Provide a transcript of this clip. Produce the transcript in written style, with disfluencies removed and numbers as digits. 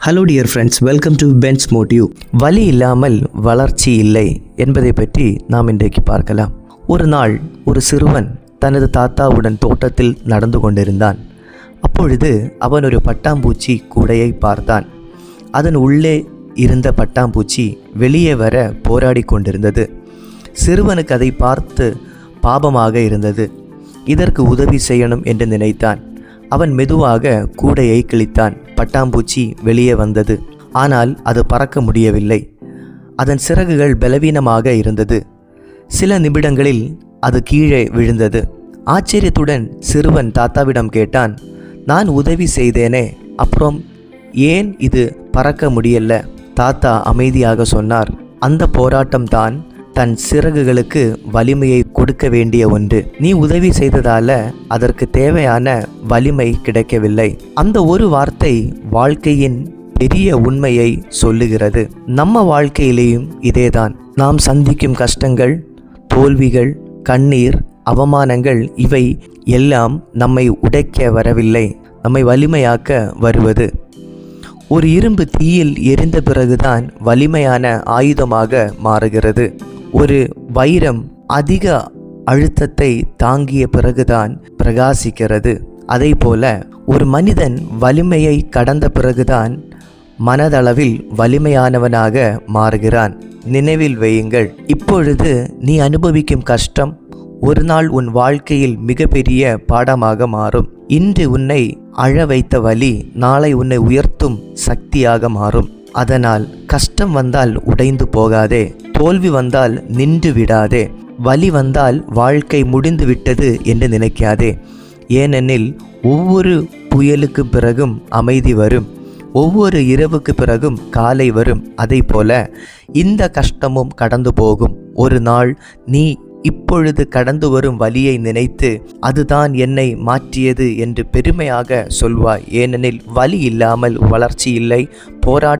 Hello dear friends, welcome to பென்ஸ் மோட்டிவ். வலி இல்லாமல் வளர்ச்சி இல்லை என்பதை பற்றி நாம் இன்றைக்கு பார்க்கலாம். ஒரு நாள் ஒரு சிறுவன் தனது தாத்தாவுடன் தோட்டத்தில் நடந்து கொண்டிருந்தான். அப்பொழுது அவன் ஒரு பட்டாம்பூச்சி கூடையை பார்த்தான். அதன் உள்ளே இருந்த பட்டாம்பூச்சி வெளியே வர போராடி கொண்டிருந்தது. சிறுவனுக்கு அதை பார்த்து பாபமாக இருந்தது. இதற்கு உதவி செய்யணும் என்று நினைத்தான். அவன் மெதுவாக கூடையை கிழித்தான். பட்டாம்பூச்சி வெளியே வந்தது. ஆனால் அது பறக்க முடியவில்லை. அதன் சிறகுகள் பலவீனமாக இருந்தது. சில நிமிடங்களில் அது கீழே விழுந்தது. ஆச்சரியத்துடன் சிறுவன் தாத்தாவிடம் கேட்டான், நான் உதவி செய்தேனே, அப்புறம் ஏன் இது பறக்க முடியல? தாத்தா அமைதியாக சொன்னார், அந்த போராட்டம்தான் தன் சிறகுகளுக்கு வலிமையை கொடுக்க வேண்டிய ஒன்று. நீ உதவி செய்ததால அதற்கு தேவையான வலிமை கிடைக்கவில்லை. அந்த ஒரு வார்த்தை வாழ்க்கையின் பெரிய உண்மையை சொல்லுகிறது. நம்ம வாழ்க்கையிலேயும் இதேதான். நாம் சந்திக்கும் கஷ்டங்கள், தோல்விகள், கண்ணீர், அவமானங்கள் இவை எல்லாம் நம்மை உடைக்க வரவில்லை, நம்மை வலிமையாக்க வருவது. ஒரு இரும்பு தீயில் எரிந்த பிறகுதான் வலிமையான ஆயுதமாக மாறுகிறது. ஒரு வைரம் அதிக அழுத்தத்தை தாங்கிய பிறகுதான் பிரகாசிக்கிறது. அதே போல ஒரு மனிதன் வலிமையை கடந்த பிறகுதான் மனதளவில் வலிமையானவனாக மாறுகிறான். நினைவில் வையுங்கள், இப்பொழுது நீ அனுபவிக்கும் கஷ்டம் ஒரு நாள் உன் வாழ்க்கையில் மிகப்பெரிய பாடமாக மாறும். இன்று உன்னை அழ வைத்த வலி நாளை உன்னை உயர்த்தும் சக்தியாக மாறும். அதனால் கஷ்டம் வந்தால் உடைந்து போகாதே, தோல்வி வந்தால் நின்று விடாதே, வலி வந்தால் வாழ்க்கை முடிந்து விட்டது என்று நினைக்காதே. ஏனெனில் ஒவ்வொரு புயலுக்கு பிறகும் அமைதி வரும், ஒவ்வொரு இரவுக்கு பிறகும் காலை வரும். அதை போல இந்த கஷ்டமும் கடந்து போகும். ஒரு நாள் நீ இப்பொழுது கடந்து வரும் வலியை நினைத்து அதுதான் என்னை மாற்றியது என்று பெருமையாக சொல்வாய். ஏனெனில் வலி இல்லாமல் வளர்ச்சி இல்லை, போராட்டம்